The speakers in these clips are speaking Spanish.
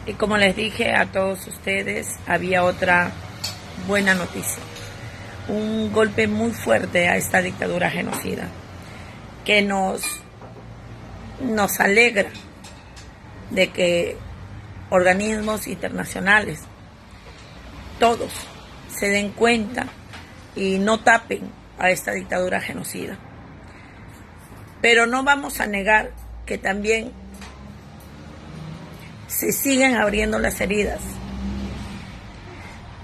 Y como les dije a todos ustedes, había otra buena noticia. Un golpe muy fuerte a esta dictadura genocida, que nos alegra de que organismos internacionales, todos, se den cuenta y no tapen a esta dictadura genocida. Pero no vamos a negar que también se siguen abriendo las heridas,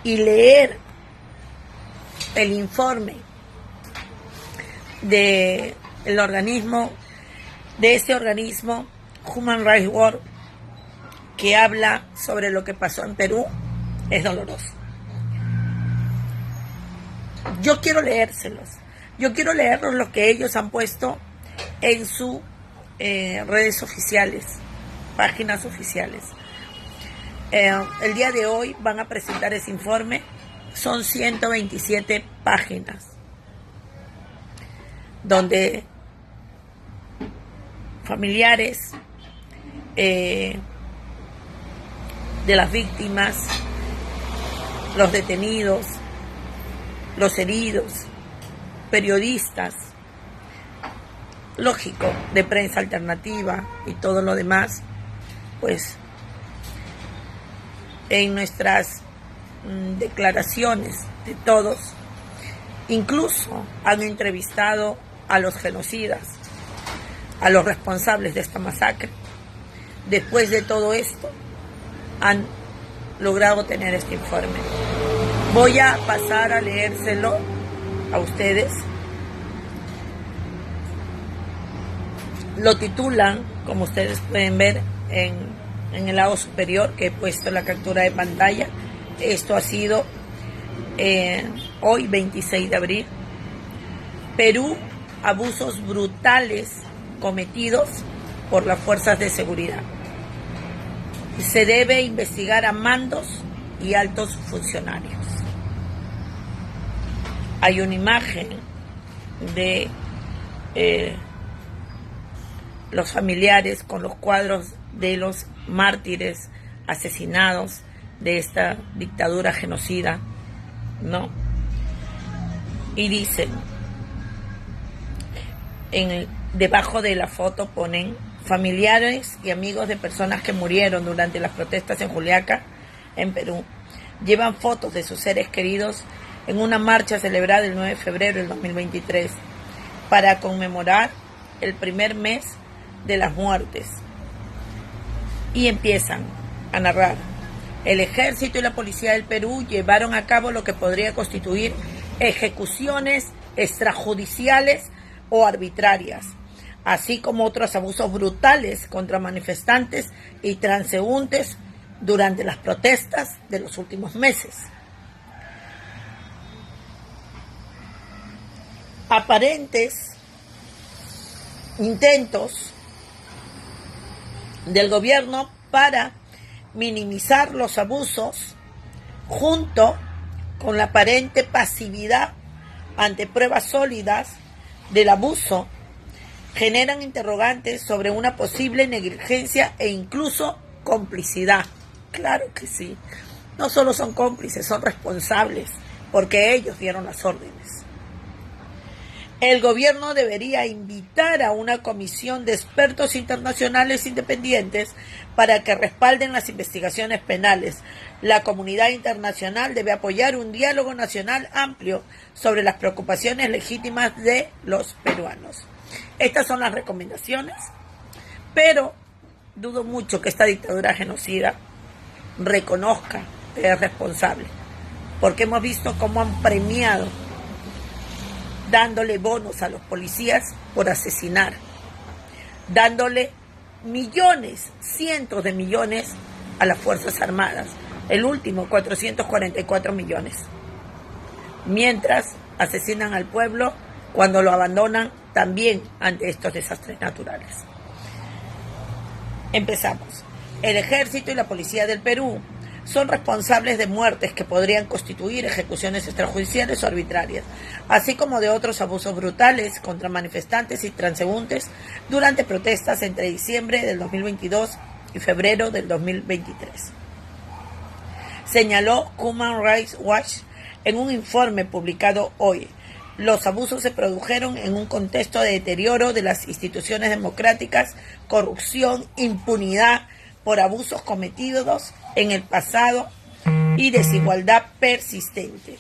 y leer el informe de este organismo Human Rights Watch, que habla sobre lo que pasó en Perú, es doloroso. Yo quiero leérselos. Yo quiero leerlos lo que ellos han puesto en sus redes oficiales, páginas oficiales. El día de hoy van a presentar ese informe. Son 127 páginas, donde familiares de las víctimas, los detenidos, los heridos, periodistas, lógico, de prensa alternativa y todo lo demás, pues en nuestras declaraciones de todos, incluso han entrevistado a los genocidas, a los responsables de esta masacre. Después de todo esto, han logrado tener este informe. Voy a pasar a leérselo a ustedes. Lo titulan, como ustedes pueden ver en el lado superior, que he puesto la captura de pantalla. Esto ha sido hoy 26 de abril. Perú, abusos brutales cometidos por las fuerzas de seguridad. Se debe investigar a mandos y altos funcionarios. Hay una imagen de los familiares con los cuadros de los mártires asesinados de esta dictadura genocida, ¿no? Y dicen, debajo de la foto ponen: familiares y amigos de personas que murieron durante las protestas en Juliaca, en Perú, llevan fotos de sus seres queridos en una marcha celebrada el 9 de febrero del 2023 para conmemorar el primer mes de las muertes. Y empiezan a narrar: el ejército y la policía del Perú llevaron a cabo lo que podría constituir ejecuciones extrajudiciales o arbitrarias, así como otros abusos brutales contra manifestantes y transeúntes durante las protestas de los últimos meses. Aparentes intentos del gobierno para minimizar los abusos, junto con la aparente pasividad ante pruebas sólidas del abuso, generan interrogantes sobre una posible negligencia e incluso complicidad. Claro que sí. No solo son cómplices, son responsables, porque ellos dieron las órdenes. El gobierno debería invitar a una comisión de expertos internacionales independientes para que respalden las investigaciones penales. La comunidad internacional debe apoyar un diálogo nacional amplio sobre las preocupaciones legítimas de los peruanos. Estas son las recomendaciones, pero dudo mucho que esta dictadura genocida reconozca que es responsable, porque hemos visto cómo han premiado dándole bonos a los policías por asesinar, dándole millones, cientos de millones a las Fuerzas Armadas, el último 444 millones, mientras asesinan al pueblo cuando lo abandonan también ante estos desastres naturales. Empezamos. El ejército y la policía del Perú son responsables de muertes que podrían constituir ejecuciones extrajudiciales o arbitrarias, así como de otros abusos brutales contra manifestantes y transeúntes durante protestas entre diciembre del 2022 y febrero del 2023. Señaló Human Rights Watch en un informe publicado hoy. Los abusos se produjeron en un contexto de deterioro de las instituciones democráticas, corrupción, impunidad por abusos cometidos en el pasado y desigualdad persistente.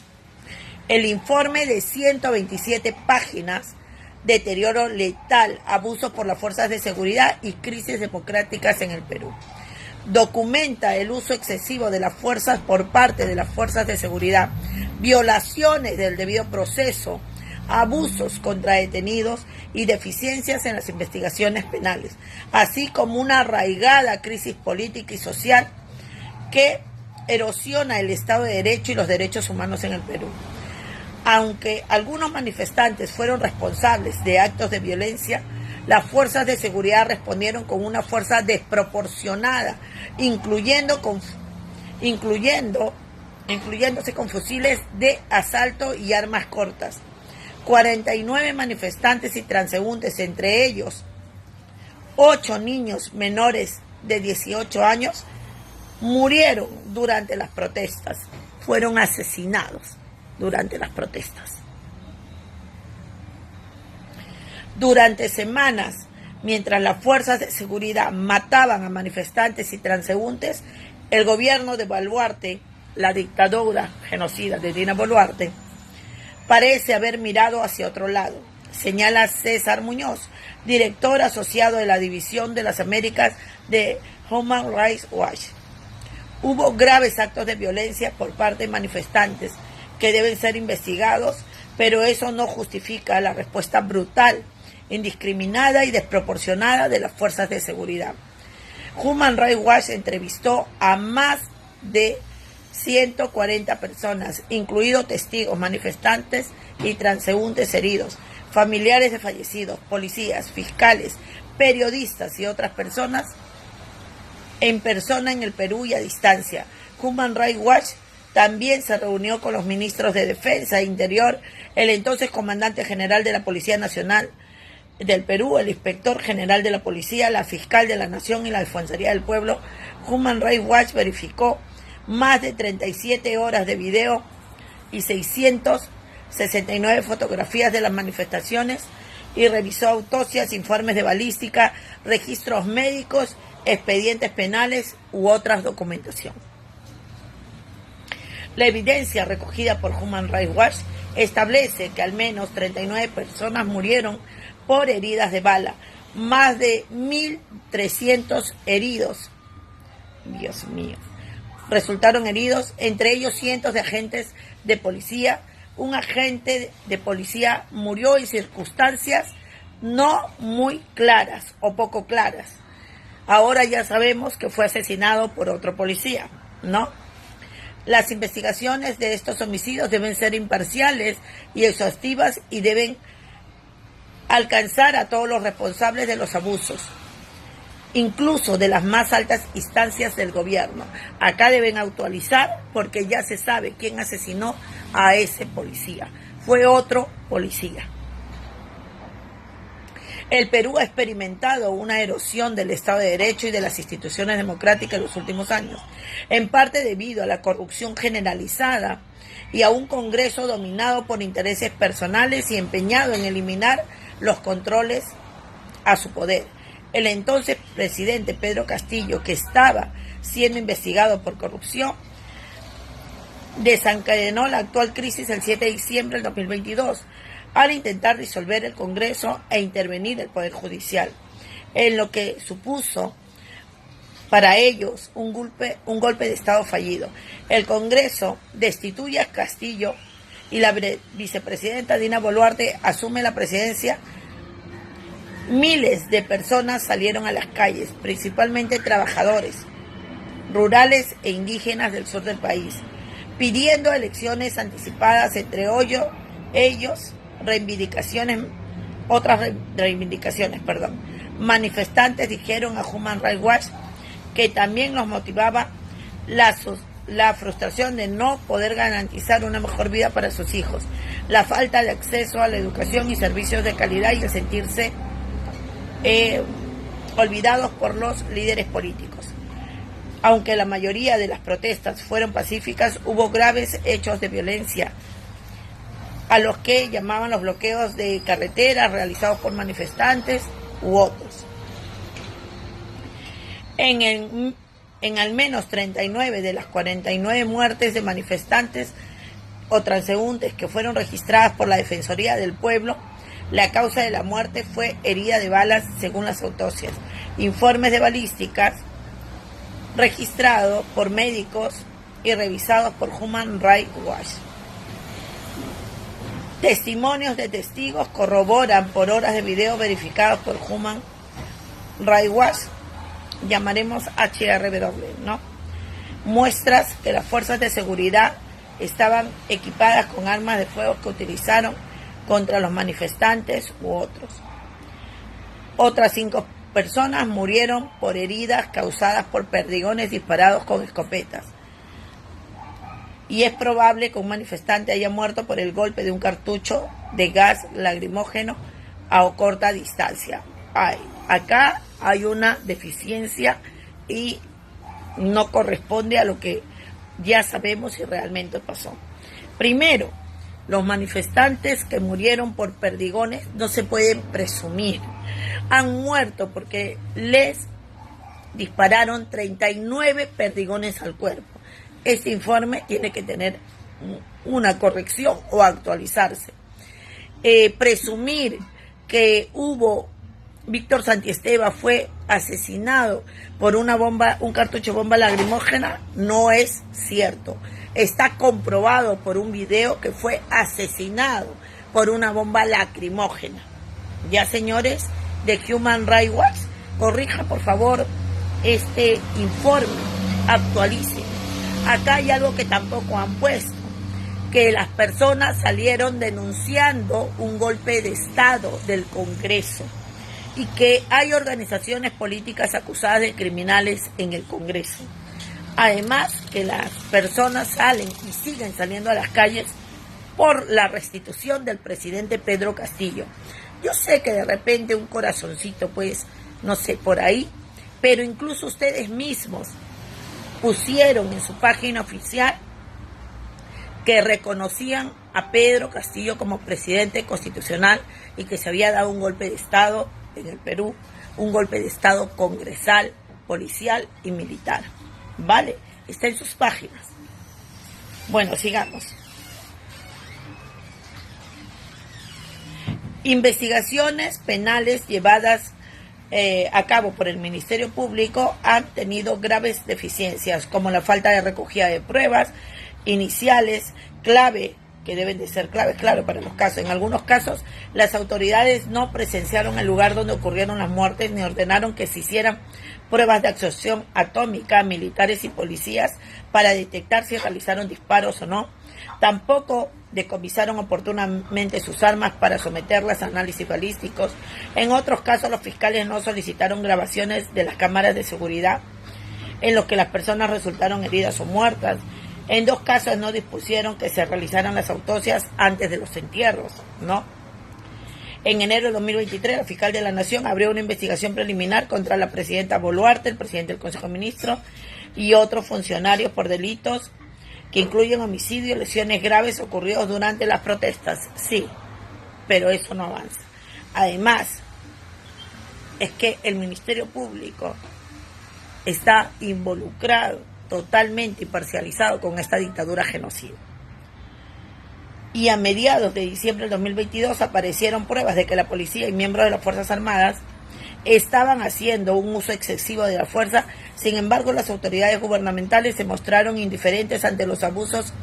El informe de 127 páginas, deterioro letal, abusos por las fuerzas de seguridad y crisis democráticas en el Perú, documenta el uso excesivo de las fuerzas por parte de las fuerzas de seguridad, violaciones del debido proceso, abusos contra detenidos y deficiencias en las investigaciones penales, así como una arraigada crisis política y social que erosiona el Estado de Derecho y los derechos humanos en el Perú. Aunque algunos manifestantes fueron responsables de actos de violencia, las fuerzas de seguridad respondieron con una fuerza desproporcionada, incluyéndose con fusiles de asalto y armas cortas. 49 manifestantes y transeúntes, entre ellos 8 niños menores de 18 años, murieron durante las protestas, fueron asesinados durante las protestas. Durante semanas, mientras las fuerzas de seguridad mataban a manifestantes y transeúntes, el gobierno de Boluarte, la dictadura genocida de Dina Boluarte, parece haber mirado hacia otro lado, señala César Muñoz, director asociado de la División de las Américas de Human Rights Watch. Hubo graves actos de violencia por parte de manifestantes que deben ser investigados, pero eso no justifica la respuesta brutal, indiscriminada y desproporcionada de las fuerzas de seguridad. Human Rights Watch entrevistó a más de 140 personas, incluidos testigos, manifestantes y transeúntes heridos, familiares de fallecidos, policías, fiscales, periodistas y otras personas en persona en el Perú y a distancia. Human Rights Watch también se reunió con los ministros de Defensa e Interior, el entonces comandante general de la Policía Nacional del Perú, el inspector general de la Policía, la fiscal de la Nación y la Defensoría del Pueblo. Human Rights Watch verificó más de 37 horas de video y 669 fotografías de las manifestaciones y revisó autopsias, informes de balística, registros médicos, expedientes penales u otras documentación. La evidencia recogida por Human Rights Watch establece que al menos 39 personas murieron por heridas de bala, más de 1.300 heridos. Dios mío. Resultaron heridos, entre ellos cientos de agentes de policía. Un agente de policía murió en circunstancias no muy claras o poco claras. Ahora ya sabemos que fue asesinado por otro policía, ¿no? Las investigaciones de estos homicidios deben ser imparciales y exhaustivas y deben alcanzar a todos los responsables de los abusos, incluso de las más altas instancias del gobierno. Acá deben actualizar porque ya se sabe quién asesinó a ese policía. Fue otro policía. El Perú ha experimentado una erosión del Estado de Derecho y de las instituciones democráticas en los últimos años, en parte debido a la corrupción generalizada y a un Congreso dominado por intereses personales y empeñado en eliminar los controles a su poder. El entonces presidente Pedro Castillo, que estaba siendo investigado por corrupción, desencadenó la actual crisis el 7 de diciembre del 2022, al intentar disolver el Congreso e intervenir el Poder Judicial, en lo que supuso para ellos un golpe de Estado fallido. El Congreso destituye a Castillo y la vicepresidenta Dina Boluarte asume la presidencia. Miles de personas salieron a las calles, principalmente trabajadores rurales e indígenas del sur del país, pidiendo elecciones anticipadas, entre ellos Manifestantes dijeron a Human Rights Watch que también los motivaba la frustración de no poder garantizar una mejor vida para sus hijos, la falta de acceso a la educación y servicios de calidad y el sentirse olvidados por los líderes políticos. Aunque la mayoría de las protestas fueron pacíficas, hubo graves hechos de violencia, a los que llamaban los bloqueos de carreteras realizados por manifestantes u otros. En al menos 39 de las 49 muertes de manifestantes o transeúntes que fueron registradas por la Defensoría del Pueblo, la causa de la muerte fue herida de balas según las autopsias. Informes de balísticas registrados por médicos y revisados por Human Rights Watch. Testimonios de testigos corroboran por horas de video verificados por Human Rights Watch, llamaremos HRW, ¿no? Muestras que las fuerzas de seguridad estaban equipadas con armas de fuego que utilizaron contra los manifestantes u otros. Otras 5 personas murieron por heridas causadas por perdigones disparados con escopetas. Y es probable que un manifestante haya muerto por el golpe de un cartucho de gas lacrimógeno a corta distancia. Acá hay una deficiencia y no corresponde a lo que ya sabemos si realmente pasó. Primero, los manifestantes que murieron por perdigones no se pueden presumir. Han muerto porque les dispararon 39 perdigones al cuerpo. Este informe tiene que tener una corrección o actualizarse. Presumir que Víctor Santiesteban fue asesinado por un cartucho de bomba lacrimógena no es cierto. Está comprobado por un video que fue asesinado por una bomba lacrimógena. Ya, señores de Human Rights Watch, corrija por favor este informe, actualice. Acá hay algo que tampoco han puesto, que las personas salieron denunciando un golpe de Estado del Congreso y que hay organizaciones políticas acusadas de criminales en el Congreso. Además, que las personas salen y siguen saliendo a las calles por la restitución del presidente Pedro Castillo. Yo sé que de repente un corazoncito, pues, no sé, por ahí, pero incluso ustedes mismos pusieron en su página oficial que reconocían a Pedro Castillo como presidente constitucional y que se había dado un golpe de Estado en el Perú, un golpe de Estado congresal, policial y militar. ¿Vale? Está en sus páginas. Bueno, sigamos. Investigaciones penales llevadas a cabo por el Ministerio Público han tenido graves deficiencias, como la falta de recogida de pruebas iniciales, clave, que deben de ser claves, claro, para los casos. En algunos casos, las autoridades no presenciaron el lugar donde ocurrieron las muertes ni ordenaron que se hicieran pruebas de absorción atómica a militares y policías para detectar si realizaron disparos o no. Tampoco decomisaron oportunamente sus armas para someterlas a análisis balísticos. En otros casos, los fiscales no solicitaron grabaciones de las cámaras de seguridad en los que las personas resultaron heridas o muertas. En 2 casos no dispusieron que se realizaran las autopsias antes de los entierros, ¿no? En enero de 2023, la fiscal de la Nación abrió una investigación preliminar contra la presidenta Boluarte, el presidente del Consejo de Ministros y otros funcionarios por delitos que incluyen homicidio y lesiones graves ocurridos durante las protestas. Sí, pero eso no avanza. Además, es que el Ministerio Público está involucrado totalmente y parcializado con esta dictadura genocida. Y a mediados de diciembre del 2022 aparecieron pruebas de que la policía y miembros de las Fuerzas Armadas estaban haciendo un uso excesivo de la fuerza. Sin embargo, las autoridades gubernamentales se mostraron indiferentes ante los abusos,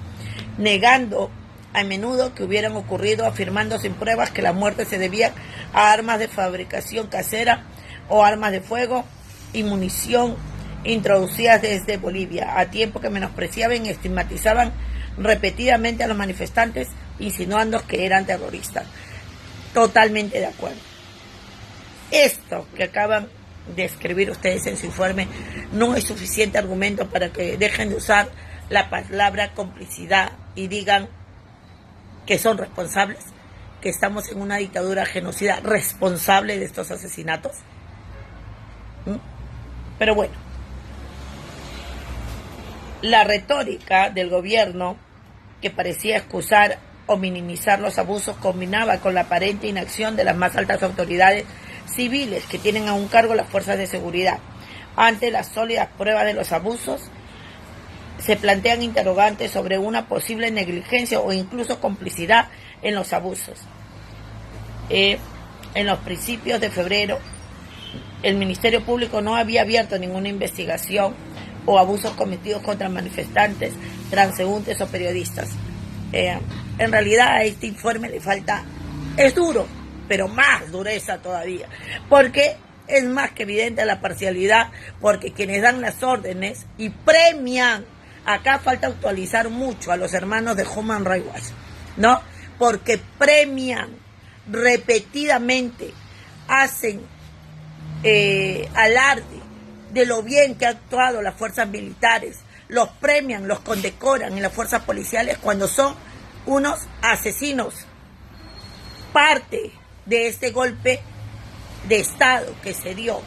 negando a menudo que hubieran ocurrido, afirmando sin pruebas que la muerte se debía a armas de fabricación casera o armas de fuego y munición introducidas desde Bolivia, a tiempo que menospreciaban y estigmatizaban repetidamente a los manifestantes, insinuando que eran terroristas. Totalmente de acuerdo. Esto que acaban de escribir ustedes en su informe no es suficiente argumento para que dejen de usar la palabra complicidad y digan que son responsables, que estamos en una dictadura genocida responsable de estos asesinatos. Pero bueno, La retórica del gobierno, que parecía excusar o minimizar los abusos, combinaba con la aparente inacción de las más altas autoridades civiles que tienen a un cargo las fuerzas de seguridad. Ante las sólidas pruebas de los abusos, se plantean interrogantes sobre una posible negligencia o incluso complicidad en los abusos. En los principios de febrero, el Ministerio Público no había abierto ninguna investigación o abusos cometidos contra manifestantes, transeúntes o periodistas. En realidad a este informe le falta, es duro, pero más dureza todavía, porque es más que evidente la parcialidad, porque quienes dan las órdenes y premian, acá falta actualizar mucho a los hermanos de Human Rights Watch, ¿no? Porque premian repetidamente, hacen alarde de lo bien que han actuado las fuerzas militares, los premian, los condecoran en las fuerzas policiales cuando son unos asesinos, parte de este golpe de Estado que se dio.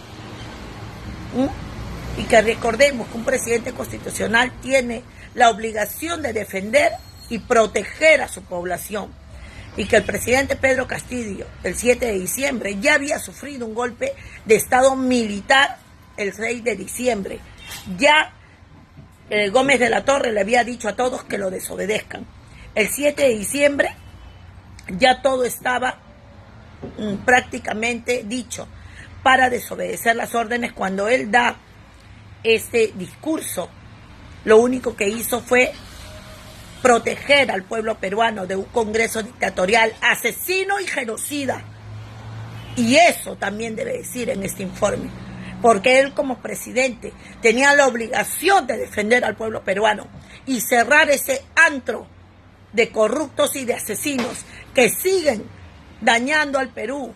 Y que recordemos que un presidente constitucional tiene la obligación de defender y proteger a su población, y que el presidente Pedro Castillo el 7 de diciembre ya había sufrido un golpe de Estado militar el 6 de diciembre. Ya Gómez de la Torre le había dicho a todos que lo desobedezcan. El 7 de diciembre ya todo estaba prácticamente dicho para desobedecer las órdenes. Cuando él da este discurso, lo único que hizo fue proteger al pueblo peruano de un Congreso dictatorial, asesino y genocida. Y eso también debe decir en este informe, porque él como presidente tenía la obligación de defender al pueblo peruano y cerrar ese antro de corruptos y de asesinos que siguen dañando al Perú,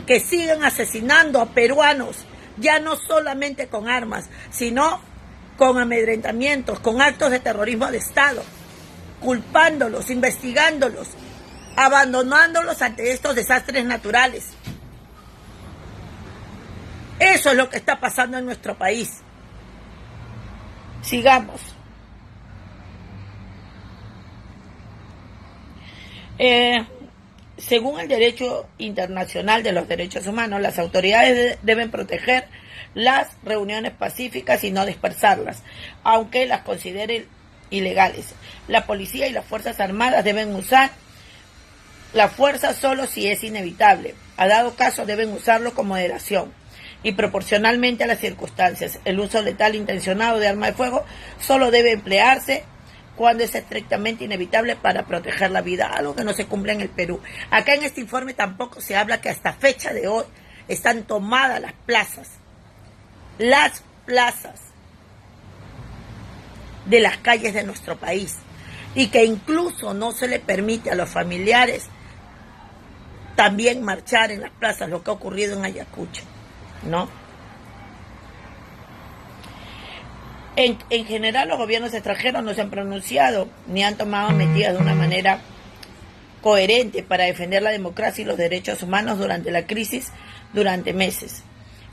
que siguen asesinando a peruanos, ya no solamente con armas, sino con amedrentamientos, con actos de terrorismo de Estado, culpándolos, investigándolos, abandonándolos ante estos desastres naturales. Eso es lo que está pasando en nuestro país. Sigamos. Según el derecho internacional de los derechos humanos, las autoridades deben proteger las reuniones pacíficas y no dispersarlas, aunque las consideren ilegales. La policía y las fuerzas armadas deben usar la fuerza solo si es inevitable. A dado caso, deben usarlo con moderación y proporcionalmente a las circunstancias. El uso letal intencionado de arma de fuego solo debe emplearse cuando es estrictamente inevitable para proteger la vida, algo que no se cumple en el Perú. Acá en este informe tampoco se habla que hasta fecha de hoy están tomadas las plazas de las calles de nuestro país, y que incluso no se le permite a los familiares también marchar en las plazas, lo que ha ocurrido en Ayacucho, ¿no? En general, los gobiernos extranjeros no se han pronunciado ni han tomado medidas de una manera coherente para defender la democracia y los derechos humanos durante la crisis durante meses.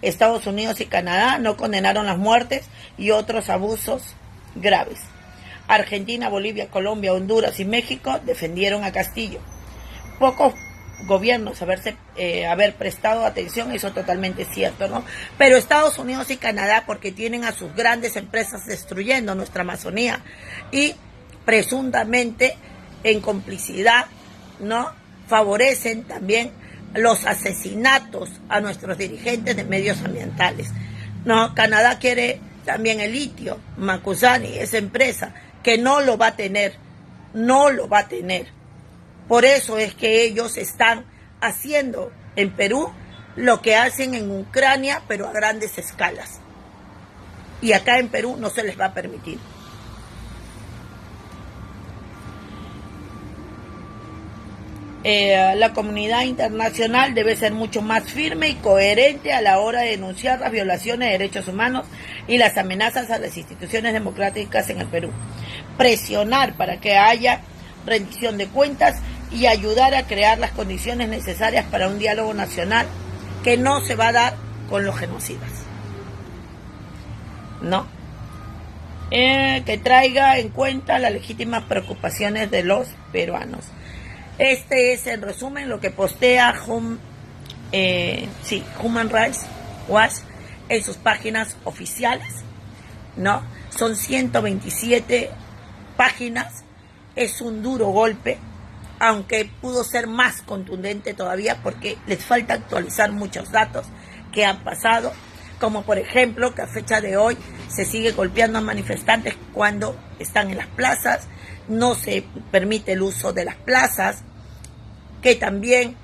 Estados Unidos y Canadá no condenaron las muertes y otros abusos graves. Argentina, Bolivia, Colombia, Honduras y México defendieron a Castillo. Pocos gobiernos haber prestado atención, eso totalmente cierto, ¿no? Pero Estados Unidos y Canadá, porque tienen a sus grandes empresas destruyendo nuestra Amazonía y presuntamente en complicidad, ¿no?, favorecen también los asesinatos a nuestros dirigentes de medios ambientales, ¿no? Canadá quiere también el litio, Macusani, esa empresa, que no lo va a tener. Por eso es que ellos están haciendo en Perú lo que hacen en Ucrania, pero a grandes escalas. Y acá en Perú no se les va a permitir. La comunidad internacional debe ser mucho más firme y coherente a la hora de denunciar las violaciones de derechos humanos y las amenazas a las instituciones democráticas en el Perú. Presionar para que haya rendición de cuentas y ayudar a crear las condiciones necesarias para un diálogo nacional que no se va a dar con los genocidas, ¿no? que traiga en cuenta las legítimas preocupaciones de los peruanos. Este es en resumen lo que postea Human Rights Watch en sus páginas oficiales, ¿no? Son 127 páginas, es un duro golpe, aunque pudo ser más contundente todavía porque les falta actualizar muchos datos que han pasado, como por ejemplo que a fecha de hoy se sigue golpeando a manifestantes cuando están en las plazas, no se permite el uso de las plazas, que también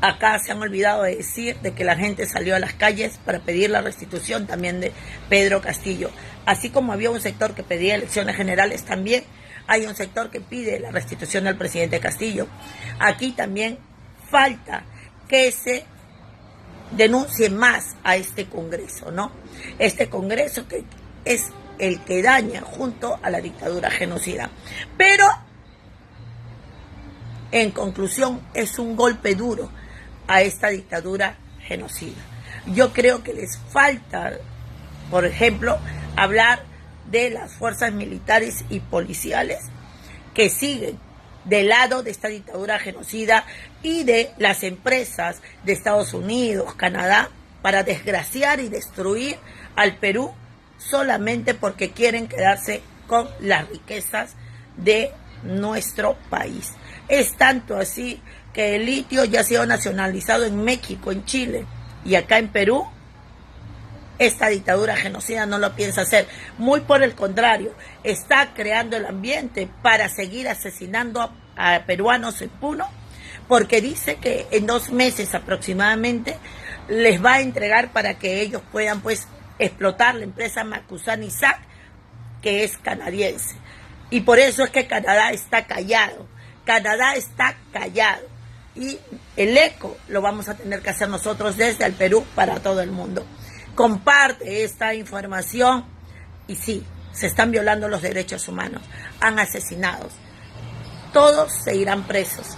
acá se han olvidado de decir de que la gente salió a las calles para pedir la restitución también de Pedro Castillo. Así como había un sector que pedía elecciones generales, también hay un sector que pide la restitución del presidente Castillo. Aquí también falta que se denuncie más a este Congreso, ¿no? Este Congreso que es el que daña junto a la dictadura genocida. Pero, en conclusión, es un golpe duro a esta dictadura genocida. Yo creo que les falta, por ejemplo, hablar de las fuerzas militares y policiales que siguen del lado de esta dictadura genocida y de las empresas de Estados Unidos, Canadá, para desgraciar y destruir al Perú solamente porque quieren quedarse con las riquezas de nuestro país. Es tanto así que el litio ya ha sido nacionalizado en México, en Chile y acá en Perú. Esta dictadura genocida no lo piensa hacer, muy por el contrario, está creando el ambiente para seguir asesinando a peruanos en Puno, porque dice que en 2 meses aproximadamente les va a entregar para que ellos puedan pues explotar la empresa Macusani SAC, que es canadiense. Y por eso es que Canadá está callado, y el eco lo vamos a tener que hacer nosotros desde el Perú para todo el mundo. Comparte esta información y sí, se están violando los derechos humanos, han asesinado. Todos se irán presos,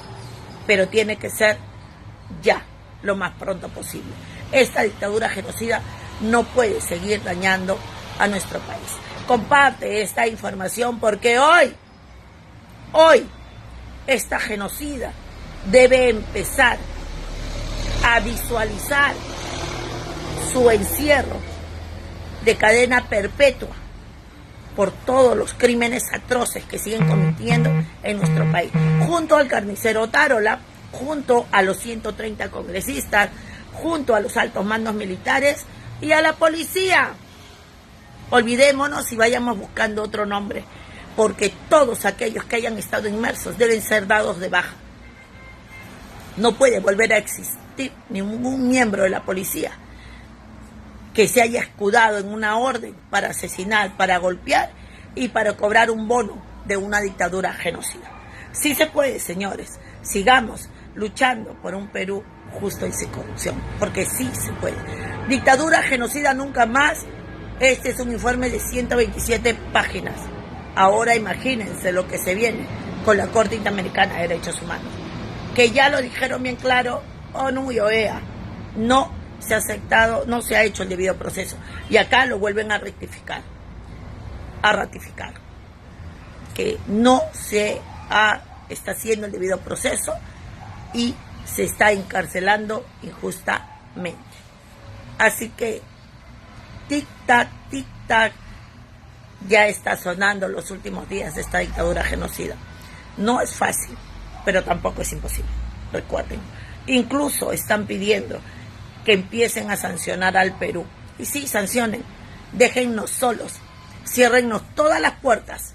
pero tiene que ser ya, lo más pronto posible. Esta dictadura genocida no puede seguir dañando a nuestro país. Comparte esta información porque hoy, esta genocida debe empezar a visualizar su encierro de cadena perpetua por todos los crímenes atroces que siguen cometiendo en nuestro país, junto al carnicero Tarola, junto a los 130 congresistas, junto a los altos mandos militares y a la policía. Olvidémonos y vayamos buscando otro nombre, porque todos aquellos que hayan estado inmersos deben ser dados de baja. No puede volver a existir ningún miembro de la policía que se haya escudado en una orden para asesinar, para golpear y para cobrar un bono de una dictadura genocida. Sí se puede, señores. Sigamos luchando por un Perú justo y sin corrupción, porque sí se puede. Dictadura genocida nunca más. Este es un informe de 127 páginas. Ahora imagínense lo que se viene con la Corte Interamericana de Derechos Humanos, que ya lo dijeron bien claro ONU y OEA, no se ha aceptado, no se ha hecho el debido proceso. Y acá lo vuelven a ratificar, que no se está haciendo el debido proceso y se está encarcelando injustamente. Así que tic-tac, tic-tac, ya está sonando los últimos días de esta dictadura genocida. No es fácil, pero tampoco es imposible. Recuerden, incluso están pidiendo que empiecen a sancionar al Perú. Y sí, sancionen, déjennos solos, ciérrennos todas las puertas,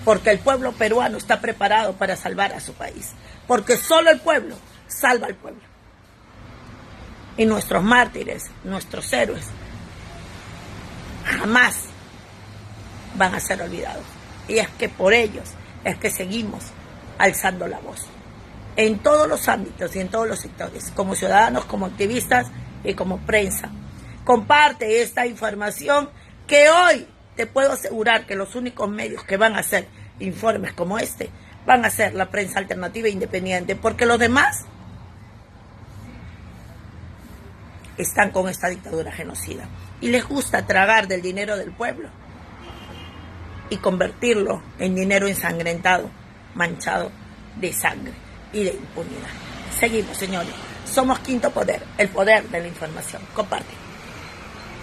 porque el pueblo peruano está preparado para salvar a su país, porque solo el pueblo salva al pueblo. Y nuestros mártires, nuestros héroes, jamás van a ser olvidados. Y es que por ellos es que seguimos alzando la voz, en todos los ámbitos y en todos los sectores, como ciudadanos, como activistas y como prensa. Comparte esta información, que hoy te puedo asegurar que los únicos medios que van a hacer informes como este van a ser la prensa alternativa e independiente, porque los demás están con esta dictadura genocida. Y les gusta tragar del dinero del pueblo y convertirlo en dinero ensangrentado, manchado de sangre y de impunidad. Seguimos, señores. Somos Quinto Poder, el poder de la información. Comparte.